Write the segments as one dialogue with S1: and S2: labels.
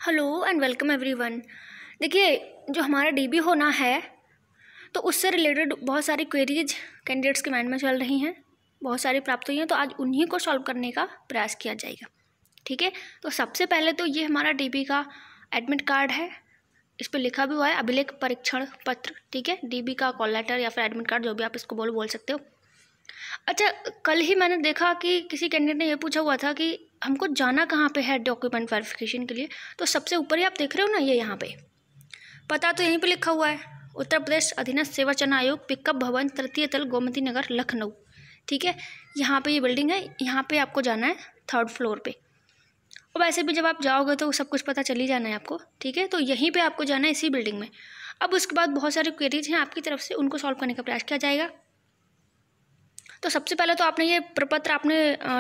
S1: Hello and welcome everyone. देखिए, जो हमारा डीबी होना है तो उससे रिलेटेड बहुत सारी क्वेरीज कैंडिडेट्स के माइंड में चल रही हैं, बहुत सारी प्राप्त हुई हैं, तो आज उन्हीं को सॉल्व करने का प्रयास किया जाएगा। ठीक है, तो सबसे पहले तो ये हमारा डीबी का एडमिट कार्ड है, इस पर लिखा भी हुआ है अभिलेख परीक्षण पत्र। ठीक है, डीबी का कॉल लेटर या फिर एडमिट कार्ड, जो भी आप इसको बोल सकते हो। अच्छा, कल ही मैंने देखा कि किसी कैंडिडेट ने ये पूछा हुआ था कि हमको जाना कहाँ पे है डॉक्यूमेंट वेरिफिकेशन के लिए। तो सबसे ऊपर ही आप देख रहे हो ना, ये यहाँ पे पता तो यहीं पे लिखा हुआ है, उत्तर प्रदेश अधीनस्थ सेवा चयन आयोग, पिकअप भवन, तृतीय तल, गोमती नगर, लखनऊ। ठीक है, यहाँ पे ये बिल्डिंग है, यहाँ पे आपको जाना है 3rd फ्लोर पे। और वैसे भी जब आप जाओगे तो सब कुछ पता चल ही जाना है आपको। ठीक है, तो यहीं पर आपको जाना है, इसी बिल्डिंग में। अब उसके बाद बहुत सारी क्वेरीज हैं आपकी तरफ से, उनको सॉल्व करने का प्रयास किया जाएगा। तो सबसे पहले तो आपने ये प्रपत्र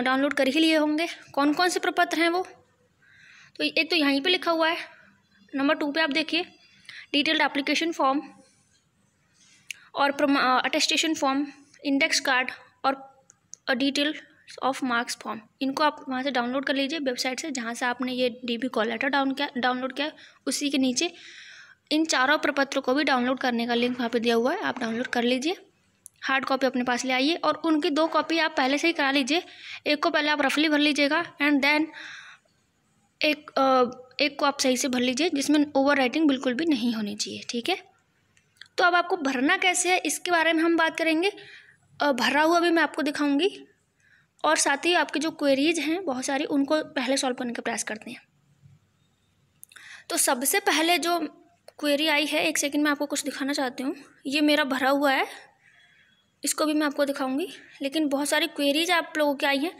S1: डाउनलोड कर ही लिए होंगे। कौन कौन से प्रपत्र हैं वो, तो एक तो यहीं पे लिखा हुआ है। नंबर 2 पे आप देखिए, डिटेल्ड एप्लीकेशन फॉर्म और अटेस्टेशन फॉर्म, इंडेक्स कार्ड और डिटेल ऑफ मार्क्स फॉर्म। इनको आप वहाँ से डाउनलोड कर लीजिए वेबसाइट से, जहाँ से आपने ये डीबी कॉल लेटर डाउनलोड किया। उसी के नीचे इन चारों प्रपत्रों को भी डाउनलोड करने का लिंक वहाँ पर दिया हुआ है, आप डाउनलोड कर लीजिए। हार्ड कॉपी अपने पास ले आइए और उनकी 2 कॉपी आप पहले से ही करा लीजिए। एक को पहले आप रफली भर लीजिएगा एंड देन एक को आप सही से भर लीजिए, जिसमें ओवर राइटिंग बिल्कुल भी नहीं होनी चाहिए। ठीक है, तो अब आपको भरना कैसे है इसके बारे में हम बात करेंगे। भरा हुआ भी मैं आपको दिखाऊंगी और साथ ही आपकी जो क्वेरीज हैं बहुत सारी, उनको पहले सॉल्व करने का प्रयास करते हैं। तो सबसे पहले जो क्वेरी आई है, एक सेकेंड में आपको कुछ दिखाना चाहती हूँ। ये मेरा भरा हुआ है, इसको भी मैं आपको दिखाऊंगी। लेकिन बहुत सारी क्वेरीज आप लोगों की आई हैं।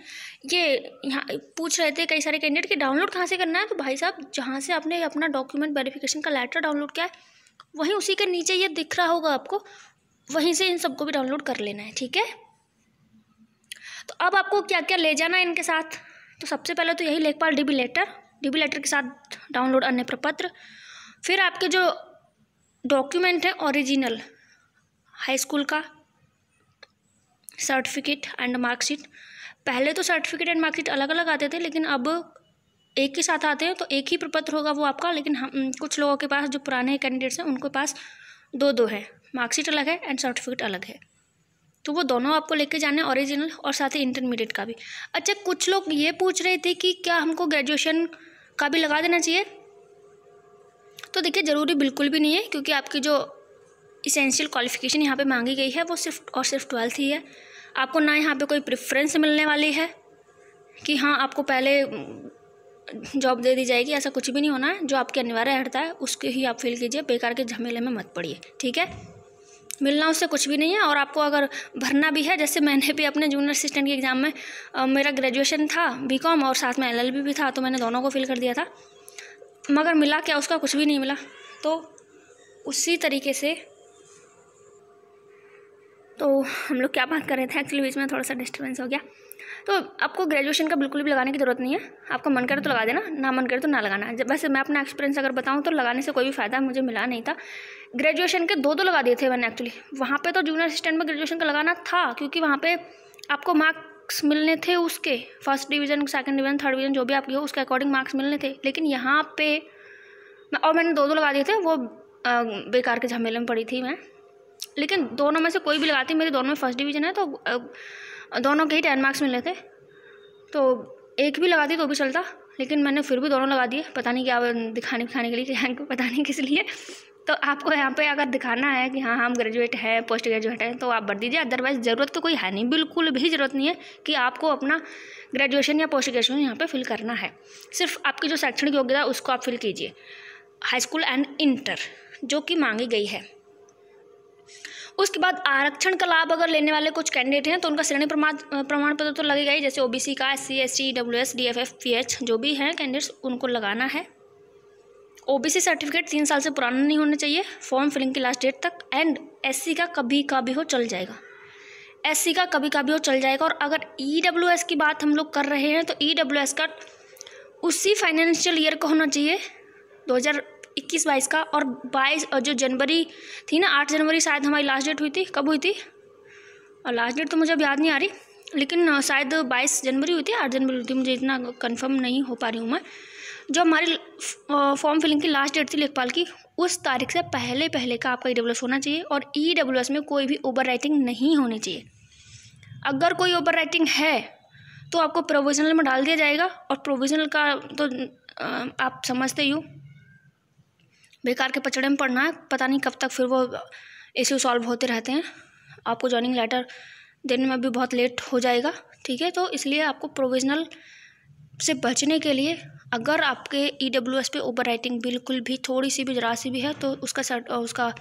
S1: ये यहाँ पूछ रहे थे कई सारे कैंडिडेट कि डाउनलोड कहाँ से करना है। तो भाई साहब, जहाँ से आपने अपना डॉक्यूमेंट वेरिफिकेशन का लेटर डाउनलोड किया है, वहीं उसी के नीचे ये दिख रहा होगा आपको, वहीं से इन सबको भी डाउनलोड कर लेना है। ठीक है, तो अब आपको क्या क्या ले जाना है इनके साथ। तो सबसे पहले तो यही लेखपाल डीबी लेटर के साथ डाउनलोड अन्य प्रपत्र। फिर आपके जो डॉक्यूमेंट है ओरिजिनल, हाई स्कूल का सर्टिफिकेट एंड मार्कशीट। पहले तो सर्टिफिकेट एंड मार्कशीट अलग अलग आते थे, लेकिन अब एक ही साथ आते हैं, तो एक ही प्रपत्र होगा वो आपका। लेकिन हम कुछ लोगों के पास, जो पुराने कैंडिडेट्स हैं, उनके पास 2 है, मार्कशीट अलग है एंड सर्टिफिकेट अलग है। तो वो दोनों आपको लेके जाने, ओरिजिनल और साथ ही इंटरमीडिएट का भी। अच्छा, कुछ लोग ये पूछ रहे थे कि क्या हमको ग्रेजुएशन का भी लगा देना चाहिए। तो देखिए, ज़रूरी बिल्कुल भी नहीं है, क्योंकि आपकी जो इसेंशियल क्वालिफिकेशन यहाँ पे मांगी गई है वो सिर्फ 12th ही है। आपको ना यहाँ पे कोई प्रेफरेंस मिलने वाली है कि हाँ आपको पहले जॉब दे दी जाएगी, ऐसा कुछ भी नहीं होना है। जो आपके अनिवार्य हटता है उसके ही आप फिल कीजिए, बेकार के झमेले में मत पड़िए। ठीक है, मिलना उससे कुछ भी नहीं है। और आपको अगर भरना भी है, जैसे मैंने भी अपने जूनियर असिस्टेंट के एग्ज़ाम में मेरा ग्रेजुएशन था BCom और साथ में LLB भी था, तो मैंने दोनों को फिल कर दिया था, मगर मिला क्या, उसका कुछ भी नहीं मिला। तो उसी तरीके से तो हम लोग क्या बात कर रहे थे, एक्चुअली बीच में थोड़ा सा डिस्टर्बेंस हो गया। तो आपको ग्रेजुएशन का बिल्कुल भी लगाने की ज़रूरत नहीं है। आपका मन करे तो लगा देना, ना मन करे तो ना लगाना। जब वैसे मैं अपना एक्सपीरियंस अगर बताऊं तो लगाने से कोई भी फ़ायदा मुझे मिला नहीं था। ग्रेजुएशन के 2 लगा दिए थे मैंने एक्चुअली। वहाँ पे तो जूनियर असिस्टेंट में ग्रेजुएशन का लगाना था, क्योंकि वहाँ पे आपको मार्क्स मिलने थे उसके, 1st division, 2nd division, 3rd division, जो भी आपकी हो उसके अकॉर्डिंग मार्क्स मिलने थे। लेकिन यहाँ पे मैंने 2 लगा दिए थे, वो बेकार के झमेले में पड़ी थी मैं। लेकिन दोनों में से कोई भी लगाती, मेरी दोनों में 1st डिवीज़न है, तो दोनों के ही 10 मार्क्स मिले थे। तो एक भी लगाती तो भी चलता, लेकिन मैंने फिर भी दोनों लगा दिए। पता नहीं क्या दिखाने के लिए, क्या पता नहीं किस लिए। तो आपको यहाँ पे अगर दिखाना है कि हाँ हम ग्रेजुएट हैं, पोस्ट ग्रेजुएट हैं, तो आप भर दीजिए। अदरवाइज़ ज़रूरत तो कोई है नहीं, बिल्कुल भी ज़रूरत नहीं है कि आपको अपना ग्रेजुएशन या पोस्ट ग्रेजुएशन यहाँ पर फिल करना है। सिर्फ आपकी जो शैक्षणिक योग्यता उसको आप फिल कीजिए, हाई स्कूल एंड इंटर, जो कि मांगी गई है। उसके बाद आरक्षण का लाभ अगर लेने वाले कुछ कैंडिडेट हैं तो उनका श्रेणी प्रमाण पत्र तो लगेगा ही, जैसे OBC का, SC ST EWS DFF PH जो भी हैं कैंडिडेट्स, उनको लगाना है। OBC सर्टिफिकेट 3 साल से पुराना नहीं होना चाहिए फॉर्म फिलिंग की लास्ट डेट तक। एंड SC का कभी का भी हो चल जाएगा, SC का कभी का भी हो चल जाएगा। और अगर EWS की बात हम लोग कर रहे हैं तो EWS का उसी फाइनेंशियल ईयर का होना चाहिए, 2021-22 का। और 22 जो जनवरी थी ना, 8 जनवरी शायद हमारी लास्ट डेट हुई थी। कब हुई थी और लास्ट डेट तो मुझे अब याद नहीं आ रही, लेकिन शायद 22 जनवरी हुई थी, 8 जनवरी हुई थी, मुझे इतना कंफर्म नहीं हो पा रही हूँ मैं। जो हमारी फॉर्म फिलिंग की लास्ट डेट थी लेखपाल की, उस तारीख से पहले का आपका EWS होना चाहिए और EWS में कोई भी ओवर राइटिंग नहीं होनी चाहिए। अगर कोई ओवर राइटिंग है तो आपको प्रोविजनल में डाल दिया जाएगा, और प्रोविजनल का तो आप समझते ही हो, बेकार के पचड़े में पड़ना है, पता नहीं कब तक फिर वो इश्यू सॉल्व होते रहते हैं, आपको जॉइनिंग लेटर देने में भी बहुत लेट हो जाएगा। ठीक है, तो इसलिए आपको प्रोविजनल से बचने के लिए अगर आपके EWS पे ओवर राइटिंग बिल्कुल भी थोड़ी सी भी जरा सी भी है तो उसका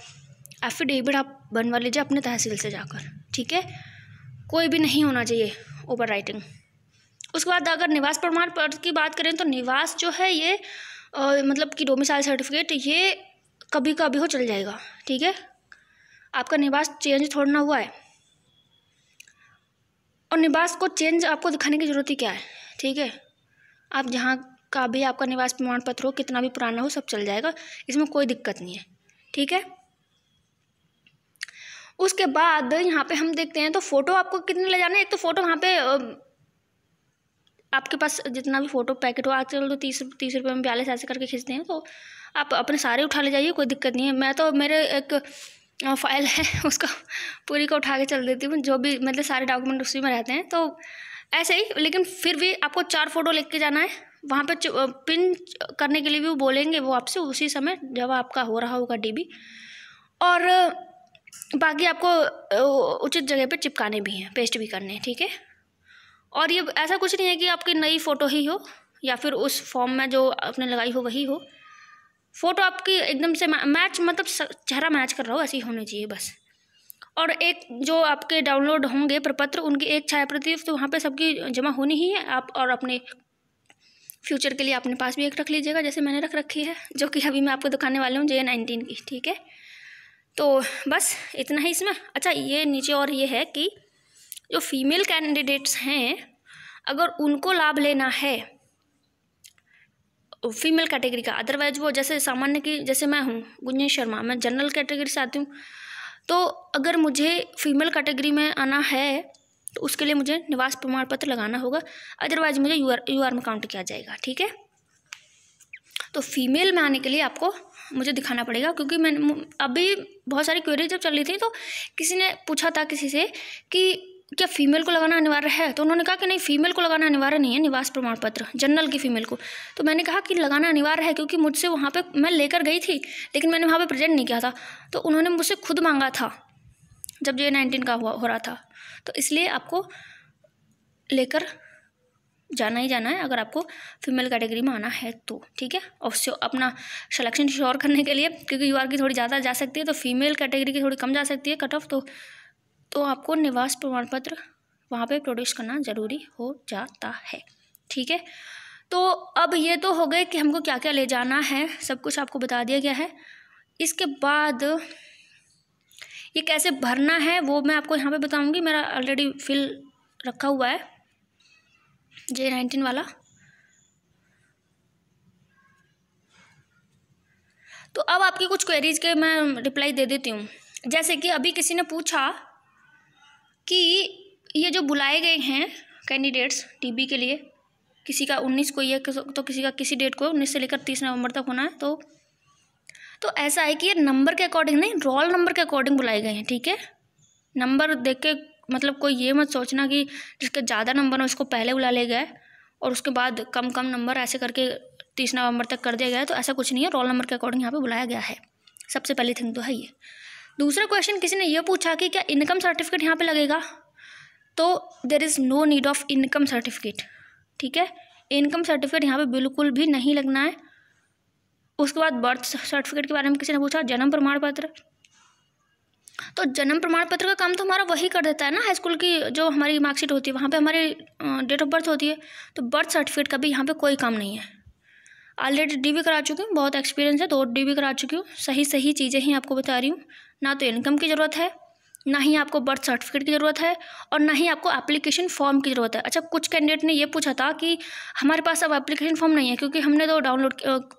S1: एफिडेविट आप बनवा लीजिए अपने तहसील से जाकर। ठीक है, कोई भी नहीं होना चाहिए ओवर राइटिंग। उसके बाद अगर निवास प्रमाण पत्र की बात करें तो निवास जो है ये मतलब कि डोमिसाइल सर्टिफिकेट ये कभी कभी हो चल जाएगा। ठीक है, आपका निवास चेंज थोड़ा ना हुआ है, और निवास को चेंज आपको दिखाने की ज़रूरत ही क्या है। ठीक है, आप जहाँ का भी आपका निवास प्रमाण पत्र हो, कितना भी पुराना हो, सब चल जाएगा, इसमें कोई दिक्कत नहीं है। ठीक है, उसके बाद यहाँ पे हम देखते हैं तो फ़ोटो आपको कितने ले जाना है। एक तो फ़ोटो वहाँ पे आपके पास जितना भी फ़ोटो पैकेट हो, आजकल तो 30 रुपये में 42 ऐसे करके खींचते हैं, तो आप अपने सारे उठा ले जाइए, कोई दिक्कत नहीं है। मैं तो मेरे एक फाइल है उसका पूरी को उठा के चल देती हूँ, जो भी मतलब सारे डॉक्यूमेंट उसी में रहते हैं, तो ऐसे ही। लेकिन फिर भी आपको 4 फ़ोटो लेके जाना है वहाँ पे। पिन करने के लिए भी वो बोलेंगे वो आपसे उसी समय जब आपका हो रहा होगा DB, और बाकी आपको उचित जगह पे चिपकाने भी हैं, पेस्ट भी करने हैं। ठीक है, और ये ऐसा कुछ नहीं है कि आपकी नई फ़ोटो ही हो या फिर उस फॉर्म में जो आपने लगाई हो वही हो। फ़ोटो आपकी एकदम से मैच, मतलब चेहरा मैच कर रहा हो, ऐसी होनी चाहिए बस। और एक जो आपके डाउनलोड होंगे प्रपत्र, उनकी एक छायाप्रति तो वहाँ पे सबकी जमा होनी ही है। आप और अपने फ्यूचर के लिए अपने पास भी एक रख लीजिएगा, जैसे मैंने रख रखी है, जो कि अभी मैं आपको दिखाने वाली हूँ JA-19 की। ठीक है, तो बस इतना ही इसमें। अच्छा, ये नीचे और ये है कि जो फीमेल कैंडिडेट्स हैं, अगर उनको लाभ लेना है फीमेल कैटेगरी का, अदरवाइज वो जैसे सामान्य की, जैसे मैं हूँ गुंजन शर्मा, मैं जनरल कैटेगरी से आती हूँ, तो अगर मुझे फीमेल कैटेगरी में आना है तो उसके लिए मुझे निवास प्रमाण पत्र लगाना होगा, अदरवाइज मुझे UR में काउंट किया जाएगा। ठीक है, तो फीमेल में आने के लिए आपको मुझे दिखाना पड़ेगा, क्योंकि मैंने अभी बहुत सारी क्वेरी जब चल रही थी तो किसी ने पूछा था किसी से कि क्या फ़ीमेल को लगाना अनिवार्य है, तो उन्होंने कहा कि नहीं, फ़ीमेल को लगाना अनिवार्य नहीं है निवास प्रमाण पत्र, जनरल की फ़ीमेल को। तो मैंने कहा कि लगाना अनिवार्य है, क्योंकि मुझसे वहाँ पे मैं लेकर गई थी लेकिन मैंने वहाँ पे प्रेजेंट नहीं किया था, तो उन्होंने मुझसे खुद मांगा था जब JA-19 का हो रहा था, तो इसलिए आपको लेकर जाना ही जाना है अगर आपको फीमेल कैटेगरी में आना है तो। ठीक है, और अपना सिलेक्शन श्योर करने के लिए, क्योंकि UR की थोड़ी ज़्यादा जा सकती है तो फीमेल कैटेगरी की थोड़ी कम जा सकती है कट ऑफ, तो आपको निवास प्रमाण पत्र वहाँ पे प्रोड्यूस करना ज़रूरी हो जाता है। ठीक है, तो अब ये तो हो गए कि हमको क्या क्या ले जाना है, सब कुछ आपको बता दिया गया है। इसके बाद ये कैसे भरना है वो मैं आपको यहाँ पे बताऊँगी, मेरा ऑलरेडी फिल रखा हुआ है JA-19 वाला। तो अब आपकी कुछ क्वेरीज के मैं रिप्लाई दे देती हूँ। जैसे कि अभी किसी ने पूछा कि ये जो बुलाए गए हैं कैंडिडेट्स DB के लिए, किसी का 19 को ये तो किसी का किसी डेट को 19 से लेकर 30 नवंबर तक होना है, तो ऐसा है कि ये नंबर के अकॉर्डिंग नहीं, रोल नंबर के अकॉर्डिंग बुलाए गए हैं। ठीक है, नंबर देख के मतलब कोई ये मत सोचना कि जिसके ज़्यादा नंबर हो उसको पहले बुला ले गए और उसके बाद कम नंबर ऐसे करके 30 नवंबर तक कर दिया गया है, तो ऐसा कुछ नहीं है, रोल नंबर के अकॉर्डिंग यहाँ पे बुलाया गया है। सबसे पहली थिंग तो है ये। दूसरा क्वेश्चन किसी ने ये पूछा कि क्या इनकम सर्टिफिकेट यहाँ पे लगेगा, तो there is no need of income certificate. ठीक है, इनकम सर्टिफिकेट यहाँ पे बिल्कुल भी नहीं लगना है। उसके बाद बर्थ सर्टिफिकेट के बारे में किसी ने पूछा, जन्म प्रमाण पत्र, तो जन्म प्रमाण पत्र का काम तो हमारा वही कर देता है ना, हाई स्कूल की जो हमारी मार्कशीट होती है वहाँ पे हमारी डेट ऑफ बर्थ होती है, तो बर्थ सर्टिफिकेट का भी यहाँ पे कोई काम नहीं है। ऑलरेडी DB करा चुकी हूँ, बहुत एक्सपीरियंस है, 2 DB करा चुकी हूँ, सही चीज़ें ही आपको बता रही हूँ। ना तो इनकम की ज़रूरत है, ना ही आपको बर्थ सर्टिफिकेट की ज़रूरत है, और ना ही आपको एप्लीकेशन फॉर्म की ज़रूरत है। अच्छा, कुछ कैंडिडेट ने ये पूछा था कि हमारे पास अब एप्लीकेशन फॉर्म नहीं है, क्योंकि हमने तो डाउनलोड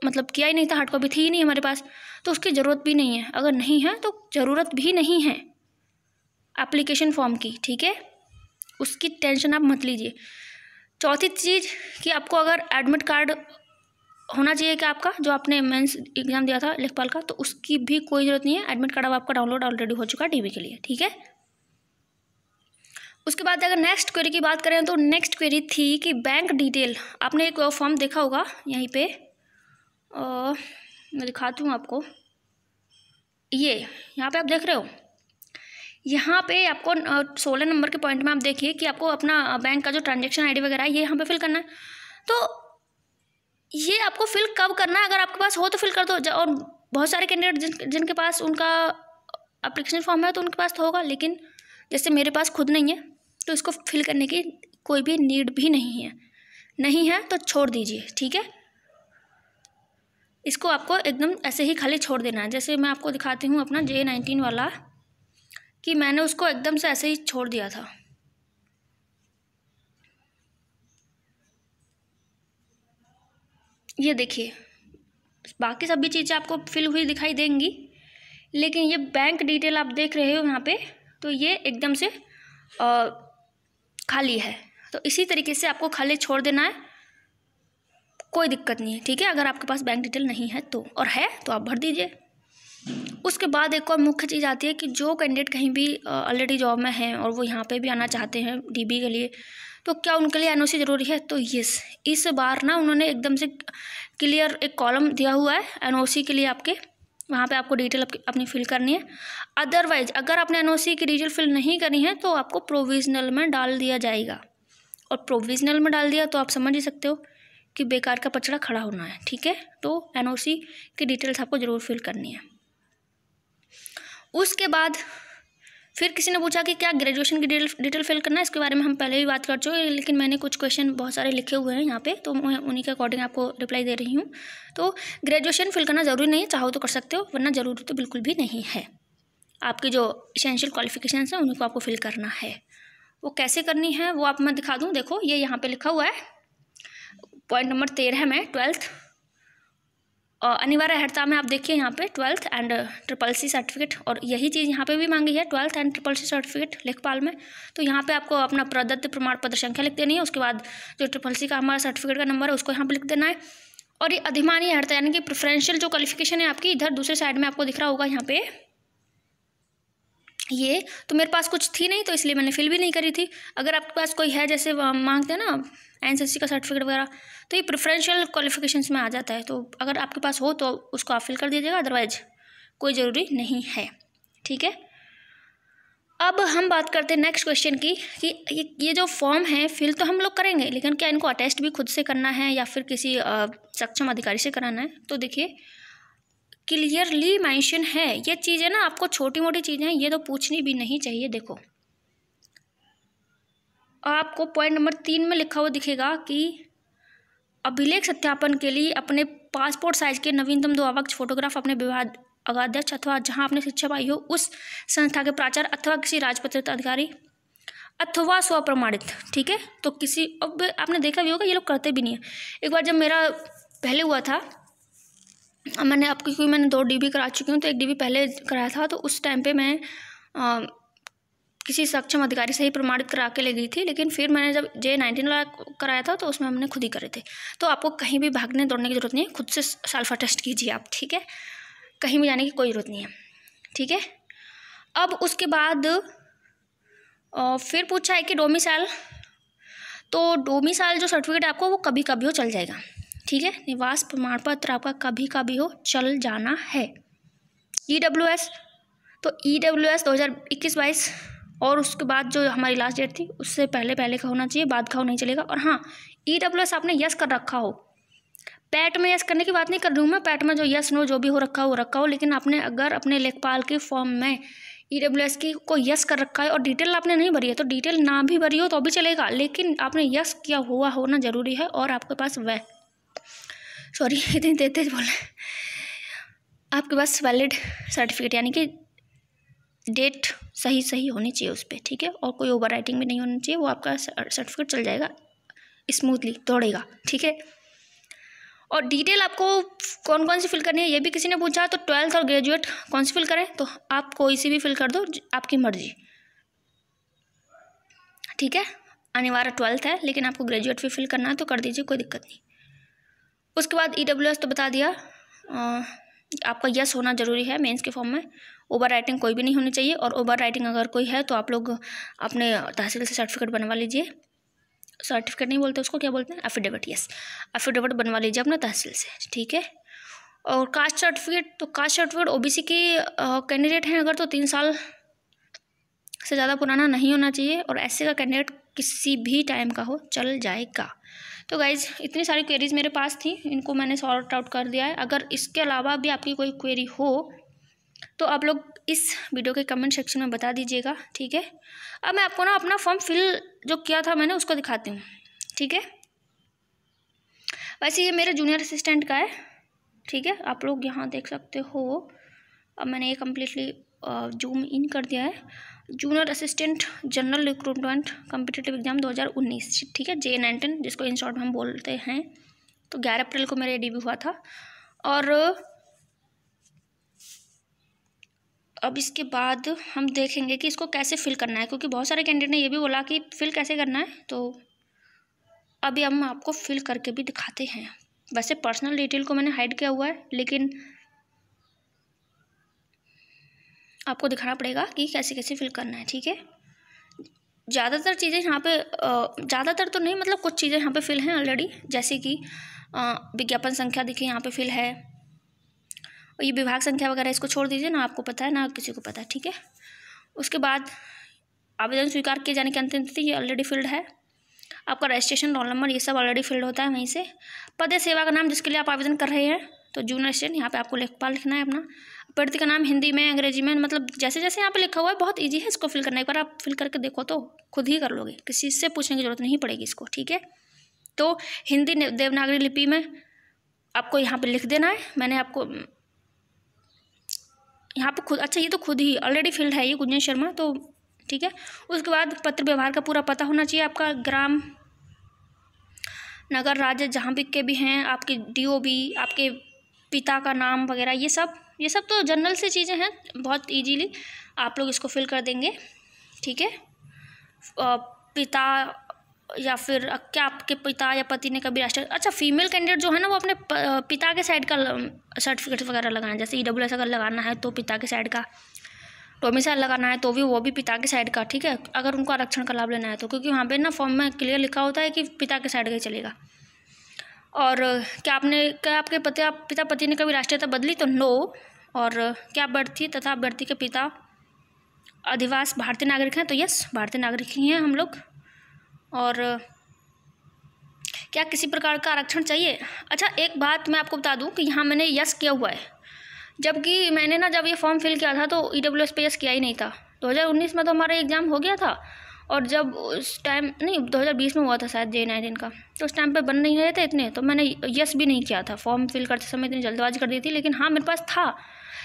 S1: मतलब किया ही नहीं था, हार्ड कॉपी थी ही नहीं हमारे पास, तो उसकी ज़रूरत भी नहीं है। अगर नहीं है तो ज़रूरत भी नहीं है एप्लीकेशन फॉर्म की। ठीक है, उसकी टेंशन आप मत लीजिए। चौथी चीज़ कि आपको अगर एडमिट कार्ड होना चाहिए कि आपका जो आपने मेंस एग्जाम दिया था लेखपाल का, तो उसकी भी कोई ज़रूरत नहीं है। एडमिट कार्ड अब आपका डाउनलोड ऑलरेडी हो चुका है डीबी के लिए, ठीक है। उसके बाद अगर नेक्स्ट क्वेरी की बात करें तो नेक्स्ट क्वेरी थी कि बैंक डिटेल। आपने एक फॉर्म देखा होगा यहीं पे, मैं दिखाती हूँ आपको। ये यहाँ पे आप देख रहे हो, यहाँ पे आपको 16 नंबर के पॉइंट में आप देखिए कि आपको अपना बैंक का जो ट्रांजेक्शन आईडी वगैरह है ये यहाँ पे फिल करना है। तो ये आपको फिल कब करना है, अगर आपके पास हो तो फिल कर दो। और बहुत सारे कैंडिडेट जिनके पास उनका एप्लीकेशन फॉर्म है तो उनके पास तो होगा, लेकिन जैसे मेरे पास खुद नहीं है तो इसको फिल करने की कोई भी नीड भी नहीं है तो छोड़ दीजिए, ठीक है। इसको आपको एकदम ऐसे ही खाली छोड़ देना है। जैसे मैं आपको दिखाती हूँ अपना J19 वाला, कि मैंने उसको एकदम से ऐसे ही छोड़ दिया था। ये देखिए, बाकी सभी चीज़ें आपको फिल हुई दिखाई देंगी, लेकिन ये बैंक डिटेल आप देख रहे हो यहाँ पे, तो ये एकदम से खाली है। तो इसी तरीके से आपको खाली छोड़ देना है, कोई दिक्कत नहीं है, ठीक है। अगर आपके पास बैंक डिटेल नहीं है तो, और है तो आप भर दीजिए। उसके बाद एक और मुख्य चीज़ आती है कि जो कैंडिडेट कहीं भी ऑलरेडी जॉब में हैं और वो यहाँ पे भी आना चाहते हैं डीबी के लिए, तो क्या उनके लिए एनओसी ज़रूरी है? तो यस, इस बार ना उन्होंने एकदम से क्लियर एक कॉलम दिया हुआ है एनओसी के लिए आपके, वहाँ पे आपको डिटेल अपनी फिल करनी है। अदरवाइज अगर आपने एनओसी की डिटेल फिल नहीं करनी है तो आपको प्रोविजनल में डाल दिया जाएगा, और प्रोविजनल में डाल दिया तो आप समझ ही सकते हो कि बेकार का पचड़ा खड़ा होना है, ठीक है। तो एनओसी की डिटेल्स आपको ज़रूर फिल करनी है। उसके बाद फिर किसी ने पूछा कि क्या ग्रेजुएशन की डिटेल फिल करना है। इसके बारे में हम पहले भी बात कर चुके हैं, लेकिन मैंने कुछ क्वेश्चन बहुत सारे लिखे हुए हैं यहाँ पे, तो मैं उन्हीं के अकॉर्डिंग आपको रिप्लाई दे रही हूँ। तो ग्रेजुएशन फिल करना ज़रूरी नहीं है, चाहो तो कर सकते हो, वरना ज़रूरी तो बिल्कुल भी नहीं है। आपकी जो एसेंशियल क्वालिफिकेशन है उन्हीं को आपको फिल करना है। वो कैसे करनी है वो आप मैं दिखा दूँ। देखो ये यहाँ पर लिखा हुआ है पॉइंट नंबर 13 में 12th अनिवार्य अर्हता में आप देखिए यहाँ पे 12th एंड SSC सर्टिफिकेट, और यही चीज़ यहाँ पे भी मांगी है 12th एंड SSC सर्टिफिकेट लेखपाल में। तो यहाँ पे आपको अपना प्रदत्त प्रमाण पत्र संख्या लिख देनी है। उसके बाद जो SSC का हमारा सर्टिफिकेट का नंबर है उसको यहाँ पे लिख देना है। और ये अधिमानी अर्हता यानी कि प्रेफरेंशियल जो क्वालिफिकेशन है आपकी, इधर दूसरे साइड में आपको दिख रहा होगा यहाँ पे, ये तो मेरे पास कुछ थी नहीं तो इसलिए मैंने फिल भी नहीं करी थी। अगर आपके पास कोई है, जैसे मांगते हैं ना एनसीसी का सर्टिफिकेट वगैरह, तो ये प्रेफरेंशियल क्वालिफिकेशंस में आ जाता है। तो अगर आपके पास हो तो उसको आप फिल कर दीजिएगा, अदरवाइज कोई ज़रूरी नहीं है, ठीक है। अब हम बात करते हैं नेक्स्ट क्वेश्चन की कि ये जो फॉर्म है फिल तो हम लोग करेंगे, लेकिन क्या इनको अटेस्ट भी खुद से करना है या फिर किसी सक्षम अधिकारी से कराना है? तो देखिए क्लियरली मेंशन है ये चीज़ें ना, आपको छोटी मोटी चीज़ें हैं ये तो पूछनी भी नहीं चाहिए। देखो आपको पॉइंट नंबर 3 में लिखा हुआ दिखेगा कि अभिलेख सत्यापन के लिए अपने पासपोर्ट साइज के नवीनतम 2 आवक फोटोग्राफ अपने विभाग अध्यक्ष अथवा जहां आपने शिक्षा पाई हो उस संस्था के प्राचार्य अथवा किसी राजपत्रित अधिकारी अथवा स्वप्रमाणित, ठीक है। तो किसी, अब आपने देखा भी होगा ये लोग करते भी नहीं है। एक बार जब मेरा पहले हुआ था, मैंने आपकी क्योंकि मैंने 2 DB करा चुकी हूँ, तो 1 DB पहले कराया था, तो उस टाइम पे मैं किसी सक्षम अधिकारी से ही प्रमाणित करा के ले गई थी। लेकिन फिर मैंने जब J19 वाला कराया था तो उसमें हमने खुद ही करे थे। तो आपको कहीं भी भागने दौड़ने की ज़रूरत नहीं है, खुद से सेल्फ अटेस्ट कीजिए आप, ठीक है। कहीं भी जाने की कोई ज़रूरत नहीं है, ठीक है। अब उसके बाद फिर पूछा है कि डोमिसाइल, तो डोमिसाइल जो सर्टिफिकेट है आपको वो कभी कभी हो चल जाएगा, ठीक है। निवास प्रमाण पत्र आपका कभी कभी हो चल जाना है। EWS, तो EWS 2021-22 और उसके बाद जो हमारी लास्ट डेट थी उससे पहले का होना चाहिए, बाद का हो नहीं चलेगा। और हाँ, EWS आपने यस कर रखा हो, पैट में यस करने की बात नहीं कर रही हूँ मैं, पैट में जो यस नो जो भी हो रखा हो, लेकिन आपने अगर अपने लेखपाल के फॉर्म में EWS की को यस कर रखा है और डिटेल आपने नहीं भरी है, तो डिटेल ना भी भरी हो तो भी चलेगा, लेकिन आपने यस किया हुआ होना ज़रूरी है। और आपके पास इतनी तेज बोले, आपके पास वैलिड सर्टिफिकेट यानी कि डेट सही होनी चाहिए उस पर, ठीक है। और कोई ओवर राइटिंग भी नहीं होनी चाहिए, वो आपका सर्टिफिकेट चल जाएगा, स्मूथली दौड़ेगा, ठीक है। और डिटेल आपको कौन कौन सी फिल करनी है ये भी किसी ने पूछा, तो 12th और ग्रेजुएट कौन सी फिल करें, तो आप कोई सी भी फिल कर दो, आपकी मर्जी, ठीक है। अनिवार्य 12th है, लेकिन आपको ग्रेजुएट भी फिल करना है तो कर दीजिए, कोई दिक्कत नहीं। उसके बाद EWS तो बता दिया, आपका यस होना ज़रूरी है मेंस के फॉर्म में। ओवर राइटिंग कोई भी नहीं होनी चाहिए, और ओवर राइटिंग अगर कोई है तो आप लोग अपने तहसील से सर्टिफिकेट बनवा लीजिए। सर्टिफिकेट नहीं बोलते उसको, क्या बोलते हैं, एफिडेविट। यस, एफिडेविट बनवा लीजिए अपना तहसील से, ठीक है। और कास्ट सर्टिफिकेट, तो कास्ट सर्टिफिकेट OBC की कैंडिडेट हैं अगर तो 3 साल से ज़्यादा पुराना नहीं होना चाहिए, और SC का कैंडिडेट किसी भी टाइम का हो चल जाएगा। तो गाइज़ इतनी सारी क्वेरीज़ मेरे पास थी, इनको मैंने सॉर्ट आउट कर दिया है। अगर इसके अलावा भी आपकी कोई क्वेरी हो तो आप लोग इस वीडियो के कमेंट सेक्शन में बता दीजिएगा, ठीक है। अब मैं आपको ना अपना फॉर्म फिल जो किया था मैंने उसको दिखाती हूँ, ठीक है। वैसे ये मेरे जूनियर असिस्टेंट का है, ठीक है, आप लोग यहाँ देख सकते हो। अब मैंने ये कम्प्लीटली जूम इन कर दिया है। Junior assistant general recruitment competitive exam 2019, ठीक है, J19 जिसको इन शॉर्ट में हम बोलते हैं। तो 11 अप्रैल को मेरा डेब्यू हुआ था। और अब इसके बाद हम देखेंगे कि इसको कैसे फिल करना है, क्योंकि बहुत सारे कैंडिडेट ने ये भी बोला कि फिल कैसे करना है। तो अभी हम आपको फिल करके भी दिखाते हैं। वैसे पर्सनल डिटेल को मैंने हाइड किया हुआ है, लेकिन आपको दिखाना पड़ेगा कि कैसे कैसे फिल करना है, ठीक है। ज़्यादातर चीज़ें यहाँ पे ज़्यादातर तो नहीं, मतलब कुछ चीज़ें यहाँ पे फिल हैं ऑलरेडी, जैसे कि विज्ञापन संख्या देखिए यहाँ पे फिल है। और ये विभाग संख्या वगैरह इसको छोड़ दीजिए, ना आपको पता है ना किसी को पता है, ठीक है। उसके बाद आवेदन स्वीकार किए जाने की अंतिम तिथि, ये ऑलरेडी फिल्ड है। आपका रजिस्ट्रेशन, रोल नंबर, ये सब ऑलरेडी फिल्ड होता है वहीं से। पद या सेवा का नाम जिसके लिए आप आवेदन कर रहे हैं, तो जूनियर असिस्टेंट यहाँ पे आपको लेखपाल लिखना है अपना। अभ्यर्थी का नाम हिंदी में, अंग्रेजी में, मतलब जैसे जैसे यहाँ पे लिखा हुआ है, बहुत ईजी है इसको फिल करना। एक बार आप फिल करके देखो तो खुद ही कर लोगे, किसी से पूछने की जरूरत नहीं पड़ेगी इसको, ठीक है। तो हिंदी देवनागरी लिपि में आपको यहाँ पे लिख देना है। मैंने आपको यहाँ पे खुद, अच्छा ये तो खुद ही ऑलरेडी फिल्ड है ये गुंजन शर्मा, तो ठीक है। उसके बाद पत्र व्यवहार का पूरा पता होना चाहिए आपका, ग्राम, नगर, राज्य जहाँ भी के भी हैं, आपके DOB, आपके पिता का नाम वगैरह, ये सब तो जनरल से चीज़ें हैं, बहुत इजीली आप लोग इसको फिल कर देंगे, ठीक है। पिता या फिर क्या आपके पिता या पति ने कभी राष्ट्र, अच्छा फीमेल कैंडिडेट जो है ना वो अपने पिता के साइड का सर्टिफिकेट वगैरह लगाना है। जैसे EWS अगर लगाना है तो पिता के साइड का, डोमिसाइल लगाना है तो भी वो भी पिता के साइड का, ठीक है, अगर उनको आरक्षण का लाभ लेना है तो, क्योंकि वहाँ पे ना फॉर्म में क्लियर लिखा होता है कि पिता के साइड का ही चलेगा। और क्या आपके पिता पति ने कभी राष्ट्रीयता बदली, तो नो। और क्या अभ्यर्थी तथा अभ्यर्थी के पिता अधिवास भारतीय नागरिक हैं, तो यस भारतीय नागरिक ही हैं हम लोग। और क्या किसी प्रकार का आरक्षण चाहिए। अच्छा एक बात मैं आपको बता दूं कि यहाँ मैंने यस किया हुआ है, जबकि मैंने ना जब ये फॉर्म फिल किया था तो EWS पे यस किया ही नहीं था। 2019 में तो हमारा एग्ज़ाम हो गया था, और जब उस टाइम नहीं 2020 में हुआ था शायद J19 का, तो उस टाइम पे बन नहीं रहे थे इतने, तो मैंने यस भी नहीं किया था। फॉर्म फिल करते समय इतनी जल्दबाजी कर दी थी, लेकिन हाँ मेरे पास था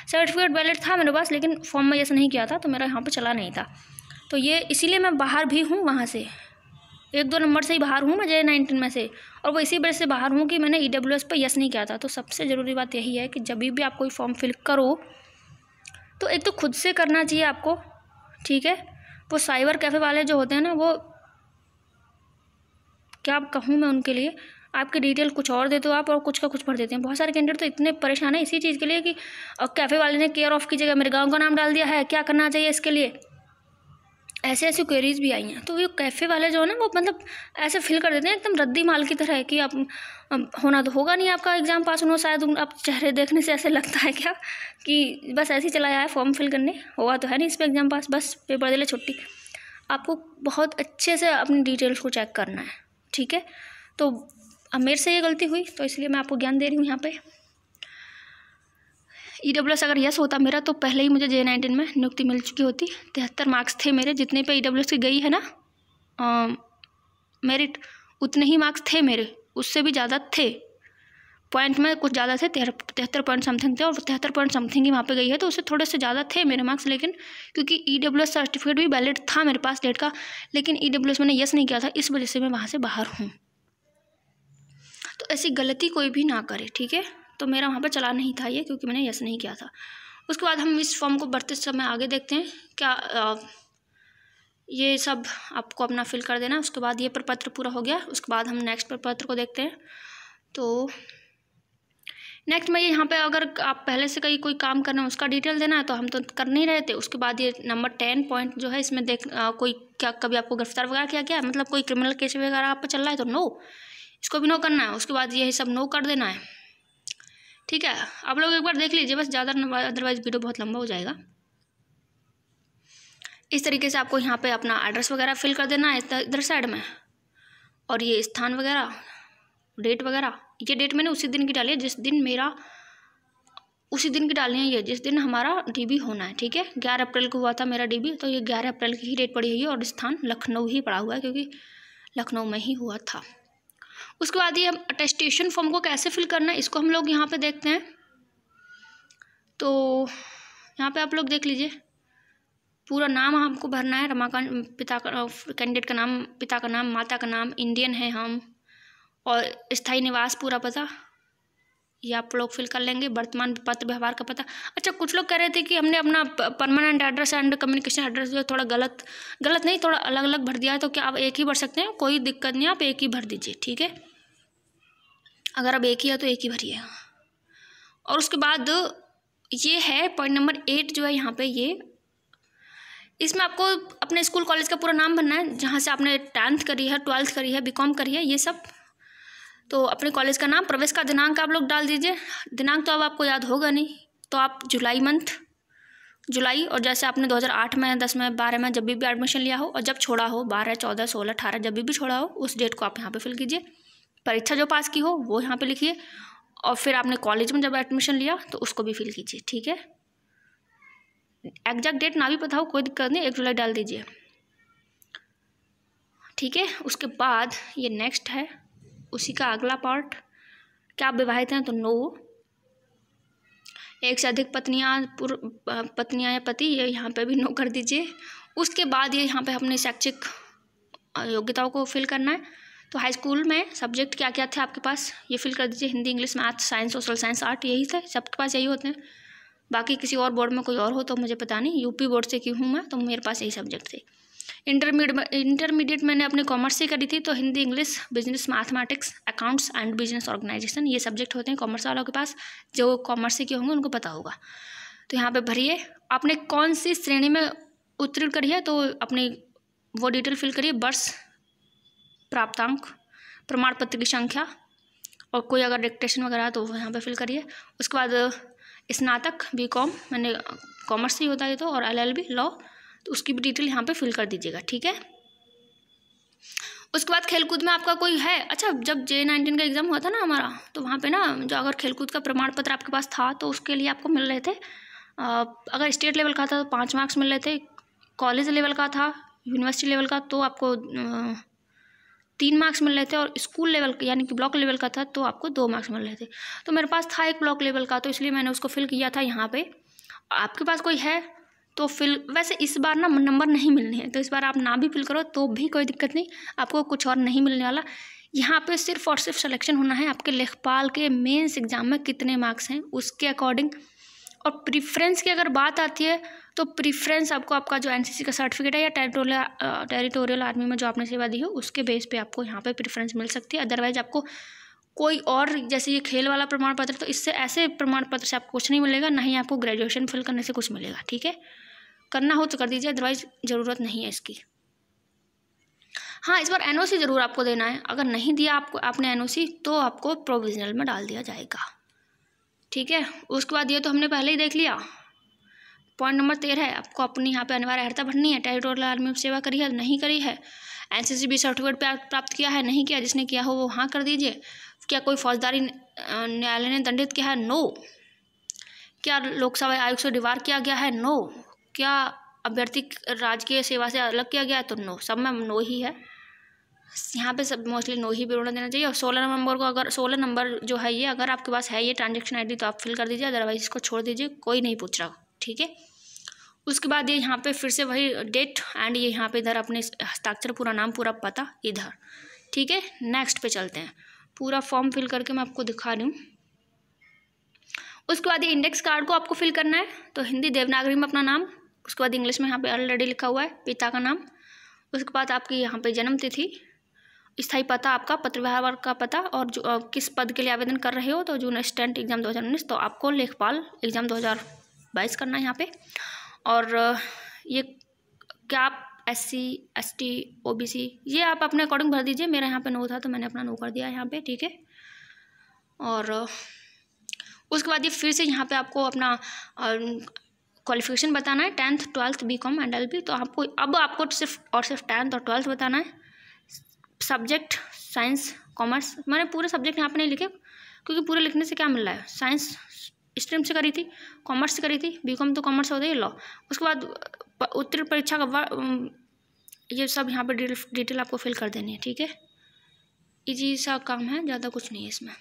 S1: सर्टिफिकेट, वैलिड था मेरे पास, लेकिन फॉर्म में यस नहीं किया था, तो मेरा यहाँ पर चला नहीं था। तो ये इसीलिए मैं बाहर भी हूँ, वहाँ से 1-2 नंबर से ही बाहर हूँ मैं J19 में से, और वो इसी वजह से बाहर हूँ कि मैंने EWS पे यस नहीं किया था। तो सबसे ज़रूरी बात यही है कि जब भी आप कोई फॉर्म फिल करो तो एक तो खुद से करना चाहिए आपको, ठीक है। वो साइबर कैफ़े वाले जो होते हैं ना, वो क्या कहूँ मैं उनके लिए, आपकी डिटेल कुछ और देते हो आप और कुछ का कुछ भर देते हैं। बहुत सारे कैंडिडेट तो इतने परेशान हैं इसी चीज़ के लिए कि कैफ़े वाले ने केयर ऑफ़ की जगह मेरे गाँव का नाम डाल दिया है, क्या करना चाहिए इसके लिए, ऐसी क्वेरीज भी आई हैं। तो ये कैफ़े वाले जो है ना वो मतलब ऐसे फिल कर देते हैं एकदम रद्दी माल की तरह कि आप होना तो होगा नहीं आपका एग्ज़ाम पास होना, शायद आप चेहरे देखने से ऐसे लगता है क्या कि बस ऐसे ही चला आया है फॉर्म फिल करने, होगा तो है नहीं इस पर एग्ज़ाम पास, बस पेपर दे ले छुट्टी। आपको बहुत अच्छे से अपनी डिटेल्स को चेक करना है, ठीक है। तो अब मेरे से ये गलती हुई तो इसलिए मैं आपको ज्ञान दे रही हूँ यहाँ पे। EWS अगर यस होता मेरा तो पहले ही मुझे J19 में नियुक्ति मिल चुकी होती। 73 मार्क्स थे मेरे, जितने पे EWS की गई है ना मेरिट, उतने ही मार्क्स थे मेरे, उससे भी ज़्यादा थे, पॉइंट में कुछ ज़्यादा थे, 73 पॉइंट समथिंग थे, और 73 पॉइंट समथिंग ही वहाँ पे गई है, तो उससे थोड़े से ज़्यादा थे मेरे मार्क्स। लेकिन क्योंकि EWS सर्टिफिकेट भी वैलिड था मेरे पास डेट का, लेकिन EWS मैंने यस नहीं किया था, इस वजह से मैं वहाँ से बाहर हूँ। तो ऐसी गलती कोई भी ना करे, ठीक है। तो मेरा वहाँ पर चला नहीं था ये, क्योंकि मैंने यस नहीं किया था। उसके बाद हम इस फॉर्म को भरते समय आगे देखते हैं क्या ये सब आपको अपना फिल कर देना। उसके बाद ये प्रपत्र पूरा हो गया, उसके बाद हम नेक्स्ट प्रपत्र को देखते हैं। तो नेक्स्ट में यहाँ पे अगर आप पहले से कोई काम करना है उसका डिटेल देना है, तो हम तो कर नहीं रहे थे। उसके बाद ये नंबर 10 पॉइंट जो है इसमें कोई क्या कभी आपको गिरफ्तार वगैरह किया गया, मतलब कोई क्रिमिनल केस वगैरह आप पे चल रहा है तो नो, इसको भी नो करना है। उसके बाद यही सब नो कर देना है, ठीक है। आप लोग एक बार देख लीजिए बस, ज़्यादा अदरवाइज वीडियो बहुत लंबा हो जाएगा। इस तरीके से आपको यहाँ पे अपना एड्रेस वगैरह फिल कर देना है इधर साइड में, और ये स्थान वगैरह, डेट वगैरह, ये डेट मैंने उसी दिन की डाली है जिस दिन मेरा, उसी दिन की डालनी है ये जिस दिन हमारा डीबी होना है, ठीक है। 11 अप्रैल को हुआ था मेरा डीबी, तो ये 11 अप्रैल की ही डेट पड़ी हुई है, और स्थान लखनऊ ही पड़ा हुआ है क्योंकि लखनऊ में ही हुआ था। उसके बाद ये अटेस्टेशन फॉर्म को कैसे फिल करना है इसको हम लोग यहाँ पे देखते हैं। तो यहाँ पे आप लोग देख लीजिए, पूरा नाम हमको भरना है, रमाकांत, पिता का, कैंडिडेट का नाम, पिता का नाम, माता का नाम, इंडियन है हम, और स्थायी निवास पूरा पता ये आप लोग फिल कर लेंगे, वर्तमान पत्र व्यवहार का पता। अच्छा, कुछ लोग कह रहे थे कि हमने अपना permanent address and communication address जो थोड़ा गलत नहीं, थोड़ा अलग अलग भर दिया है, तो क्या आप एक ही भर सकते हैं? कोई दिक्कत नहीं, आप एक ही भर दीजिए, ठीक है। अगर आप एक ही है तो एक ही भरिए। और उसके बाद ये है पॉइंट नंबर 8 जो है यहाँ पे, ये इसमें आपको अपने स्कूल कॉलेज का पूरा नाम भरना है, जहाँ से आपने 10th करी है, 12th करी है, बीकॉम करी है, ये सब। तो अपने कॉलेज का नाम, प्रवेश का दिनांक आप लोग डाल दीजिए। दिनांक तो अब आपको याद होगा नहीं, तो आप जुलाई, और जैसे आपने 2008 में, 10 में, 12 में जब भी एडमिशन लिया हो, और जब छोड़ा हो 12, 14, 16, 18 जब भी छोड़ा हो, उस डेट को आप यहाँ पे फिल कीजिए। परीक्षा जो पास की हो वो यहाँ पे लिखिए, और फिर आपने कॉलेज में जब एडमिशन लिया तो उसको भी फिल कीजिए, ठीक है। एग्जैक्ट डेट ना भी पता हो कोई दिक्कत नहीं, 1 जुलाई डाल दीजिए, ठीक है। उसके बाद ये नेक्स्ट है, उसी का अगला पार्ट, क्या आप विवाहित हैं तो नो, एक से अधिक पत्नियां या पति, ये यहाँ पे भी नो कर दीजिए। उसके बाद ये यहाँ पे अपने शैक्षिक योग्यताओं को फिल करना है। तो हाई स्कूल में सब्जेक्ट क्या क्या थे आपके पास, ये फिल कर दीजिए। Hindi, English, math, science, social science, art, यही थे, सबके पास यही होते हैं। बाकी किसी और बोर्ड में कोई और हो तो मुझे पता नहीं, यूपी बोर्ड से की हूँ मैं, तो मेरे पास यही सब्जेक्ट थे। इंटरमीडिएट मैंने अपने कॉमर्स से करी थी, तो Hindi, English, business, mathematics, accounts and business organisation, ये सब्जेक्ट होते हैं कॉमर्स वालों के पास। जो कॉमर्स से किए होंगे उनको पता होगा। तो यहाँ पे भरिए आपने कौन सी श्रेणी में उत्तीर्ण करी है, तो अपनी वो डिटेल फिल करिए, वर्ष, प्राप्तांक, प्रमाण पत्र की संख्या, और कोई अगर डिक्टेशन वगैरह है तो वो यहाँ पे फिल करिए। उसके बाद स्नातक, बीकॉम, मैंने कॉमर्स ही होता है तो, और LLB लॉ, तो उसकी भी डिटेल यहाँ पे फिल कर दीजिएगा, ठीक है। उसके बाद खेलकूद में आपका कोई है, अच्छा जब J19 का एग्ज़ाम हुआ था ना हमारा, तो वहाँ पे ना जो अगर खेलकूद का प्रमाण पत्र आपके पास था तो उसके लिए आपको मिल रहे थे, अगर स्टेट लेवल का था तो 5 मार्क्स मिल रहे थे, कॉलेज लेवल का था, यूनिवर्सिटी लेवल का तो आपको 3 मार्क्स मिल रहे थे, और स्कूल लेवल यानी कि ब्लॉक लेवल का था तो आपको 2 मार्क्स मिल रहे थे। तो मेरे पास था एक ब्लॉक लेवल का, तो इसलिए मैंने उसको फिल किया था यहाँ पे। आपके पास कोई है तो फिल, वैसे इस बार ना नंबर नहीं मिलने हैं, तो इस बार आप ना भी फिल करो तो भी कोई दिक्कत नहीं, आपको कुछ और नहीं मिलने वाला। यहाँ पे सिर्फ और सिर्फ सिलेक्शन होना है आपके लेखपाल के मेंस एग्जाम में कितने मार्क्स हैं उसके अकॉर्डिंग। और प्रीफ्रेंस की अगर बात आती है तो प्रीफ्रेंस आपको आपका जो NCC का सर्टिफिकेट है या टेरिटोरियल आर्मी में जो आपने सेवा दी हो उसके बेस पे आपको यहाँ पे प्रीफ्रेंस मिल सकती है। अदरवाइज आपको कोई और, जैसे ये खेल वाला प्रमाण पत्र, तो इससे ऐसे प्रमाण पत्र से आपको कुछ नहीं मिलेगा, ना ही आपको ग्रेजुएशन फिल करने से कुछ मिलेगा, ठीक है। करना हो तो कर दीजिए, अदरवाइज ज़रूरत नहीं है इसकी। हाँ, इस बार NOC ज़रूर आपको देना है, अगर नहीं दिया आपने NOC तो आपको प्रोविजनल में डाल दिया जाएगा, ठीक है। उसके बाद ये तो हमने पहले ही देख लिया। पॉइंट नंबर 13 है, आपको अपनी यहाँ पे अनिवार्य अर्हता भरनी है। टेरिटोरियल आर्मी में सेवा करी है, नहीं करी है। NCCB सर्टिफिकेट प्राप्त किया है, नहीं किया, जिसने किया हो वो हाँ कर दीजिए। क्या कोई फौजदारी न्यायालय ने दंडित किया है, नो। क्या लोकसेवा आयोग से डिवार किया गया है, नो। क्या अभ्यर्थी राजकीय सेवा से अलग किया गया है, तो नो। सब में नो ही है, यहाँ पे सब मोस्टली नो ही विवरण देना चाहिए। और 16 नंबर को, अगर 16 नंबर जो है ये अगर आपके पास है ये ट्रांजेक्शन ID तो आप फिल कर दीजिए, अदरवाइज इसको छोड़ दीजिए, कोई नहीं पूछ रहा, ठीक है। उसके बाद ये यहाँ पे फिर से वही डेट एंड ये यहाँ पे इधर अपने हस्ताक्षर, पूरा नाम, पूरा पता इधर, ठीक है। नेक्स्ट पे चलते हैं, पूरा फॉर्म फिल करके मैं आपको दिखा रही हूँ। उसके बाद ये इंडेक्स कार्ड को आपको फिल करना है, तो हिंदी देवनागरी में अपना नाम, उसके बाद इंग्लिश में यहाँ पे ऑलरेडी लिखा हुआ है पिता का नाम, उसके बाद आपकी यहाँ पे जन्म तिथि, स्थायी पता आपका, पत्र व्यवहार का पता, और जो किस पद के लिए आवेदन कर रहे हो, तो जूनियर असिस्टेंट एग्ज़ाम 2019, तो आपको लेखपाल एग्ज़ाम 2022 करना है यहाँ पे। और ये क्या आप SC ST OBC ये आप अपने अकॉर्डिंग भर दीजिए। मेरा यहाँ पे नो था तो मैंने अपना नो कर दिया यहाँ पे, ठीक है। और उसके बाद ये फिर से यहाँ पे आपको अपना क्वालिफिकेशन बताना है, 10th 12th BCom and LLB। तो आपको सिर्फ 10th और 12th बताना है। सब्जेक्ट साइंस कॉमर्स, मैंने पूरे सब्जेक्ट यहाँ पे नहीं लिखे क्योंकि पूरे लिखने से क्या मिल रहा है। साइंस स्ट्रीम से करी थी, कॉमर्स से करी थी, BCom तो कॉमर्स हो गई, लॉ। उसके बाद उत्तीर्ण परीक्षा का ये सब यहाँ पे डिटेल आपको फिल कर देनी है, ठीक है। इजी सा काम है, ज़्यादा कुछ नहीं है इसमें।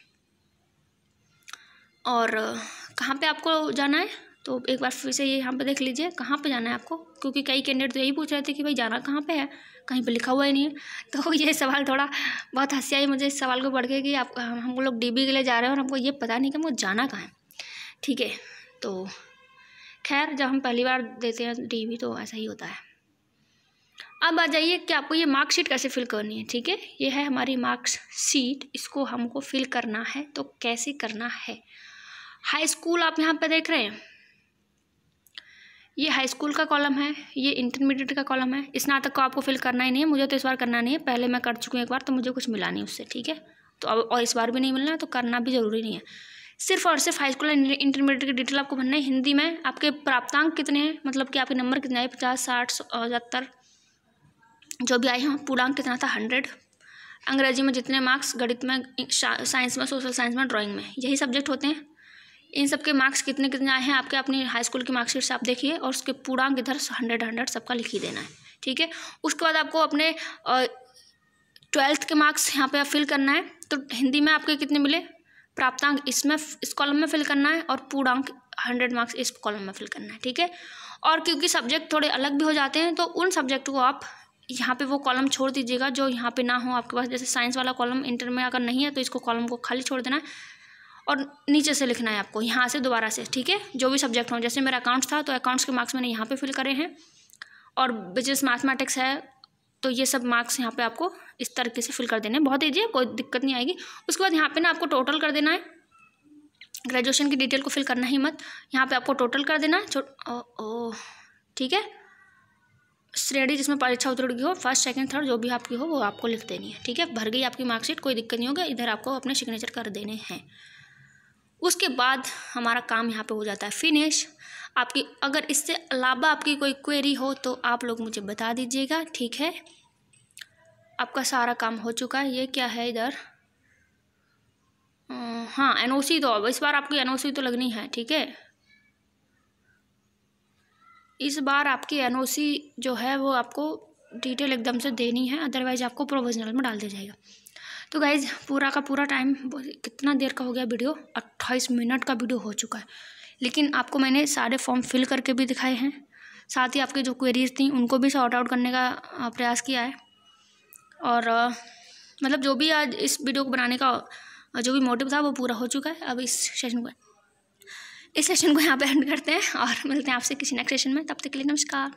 S1: और कहाँ पे आपको जाना है, तो एक बार फिर से ये यहाँ पे देख लीजिए कहाँ पे जाना है आपको, क्योंकि कई कैंडिडेट तो यही पूछ रहे थे कि भाई जाना कहाँ पे है, कहीं पे लिखा हुआ ही नहीं है। तो ये सवाल थोड़ा बहुत हंसी आई मुझे इस सवाल को पढ़ के कि आप हम लोग DB के लिए जा रहे हैं और हमको ये पता नहीं कि हमको जाना कहाँ है, ठीक है। तो खैर जब हम पहली बार देते हैं DB तो ऐसा ही होता है। अब आ जाइए कि आपको ये मार्कशीट कैसे फिल करनी है, ठीक है। ये है हमारी मार्कशीट, इसको हमको फिल करना है। तो कैसे करना है, हाई स्कूल आप यहाँ पे देख रहे हैं, ये हाई स्कूल का कॉलम है, ये इंटरमीडिएट का कॉलम है। स्नातक को आपको फिल करना ही नहीं है, मुझे तो इस बार करना नहीं है, पहले मैं कर चुकी हूँ एक बार तो मुझे कुछ मिला नहीं उससे, ठीक है। तो अब और इस बार भी नहीं मिलना है, तो करना भी ज़रूरी नहीं है। सिर्फ और सिर्फ हाई स्कूल इंटरमीडिएट की डिटेल आपको भरना है। हिंदी में आपके प्राप्तांक कितने हैं, मतलब कि आपके नंबर कितने आए, 50 60 70 जो भी आए हैं। पूर्णांक कितना था, 100। अंग्रेजी में जितने मार्क्स, गणित में, साइंस में, सोशल साइंस में, ड्राइंग में, यही सब्जेक्ट होते हैं। इन सब के मार्क्स कितने कितने आए हैं आपके अपनी हाई स्कूल की मार्कशीट से आप देखिए, और उसके पूर्णांक इधर 100 सबका लिख ही देना है, ठीक है। उसके बाद आपको अपने 12th के मार्क्स यहाँ पे आप फिल करना है। तो हिंदी में आपके कितने मिले, प्राप्तांक इसमें इस कॉलम में फिल करना है, और पूर्णांक 100 मार्क्स इस कॉलम में फिल करना है, ठीक है। और क्योंकि सब्जेक्ट थोड़े अलग भी हो जाते हैं तो उन सब्जेक्ट को आप यहाँ पे वो कॉलम छोड़ दीजिएगा जो यहाँ पे ना हो आपके पास। जैसे साइंस वाला कॉलम इंटर में अगर नहीं है तो इसको कॉलम को खाली छोड़ देना है, और नीचे से लिखना है आपको यहाँ से दोबारा से, ठीक है। जो भी सब्जेक्ट हो, जैसे मेरा अकाउंट्स था तो अकाउंट्स के मार्क्स मैंने यहाँ पे फिल करे हैं, और बिजनेस मैथमेटिक्स है तो ये सब मार्क्स यहाँ पे आपको इस तरीके से फिल कर देने हैं। बहुत ईजी है, कोई दिक्कत नहीं आएगी। उसके बाद यहाँ पे ना आपको टोटल कर देना है, ग्रेजुएशन की डिटेल को फिल करना ही मत, यहाँ पे आपको टोटल कर देना है। ठीक है, श्रेणी जिसमें परीक्षा उत्तीर्ण की हो, फर्स्ट सेकंड थर्ड जो भी आपकी हो वो आपको लिख देनी है, ठीक है। भर गई आपकी मार्कशीट, कोई दिक्कत नहीं होगा। इधर आपको अपने सिग्नेचर कर देने हैं। उसके बाद हमारा काम यहाँ पे हो जाता है फिनिश। आपकी अगर इससे अलावा आपकी कोई क्वेरी हो तो आप लोग मुझे बता दीजिएगा, ठीक है। आपका सारा काम हो चुका है। ये क्या है इधर, हाँ NOC, तो अब इस बार आपकी NOC तो लगनी है, ठीक है। इस बार आपकी NOC जो है वो आपको डिटेल एकदम से देनी है, अदरवाइज आपको प्रोविजनल में डाल दिया जाएगा। तो गाइज पूरा का पूरा टाइम, कितना देर का हो गया वीडियो, 28 मिनट का वीडियो हो चुका है। लेकिन आपको मैंने सारे फॉर्म फिल करके भी दिखाए हैं, साथ ही आपके जो क्वेरीज थी उनको भी सॉर्ट आउट करने का प्रयास किया है। और मतलब जो भी आज इस वीडियो को बनाने का जो भी मोटिव था वो पूरा हो चुका है। अब इस सेशन को यहाँ पे एंड करते हैं और मिलते हैं आपसे किसी नेक्स्ट सेशन में। तब तक के लिए नमस्कार।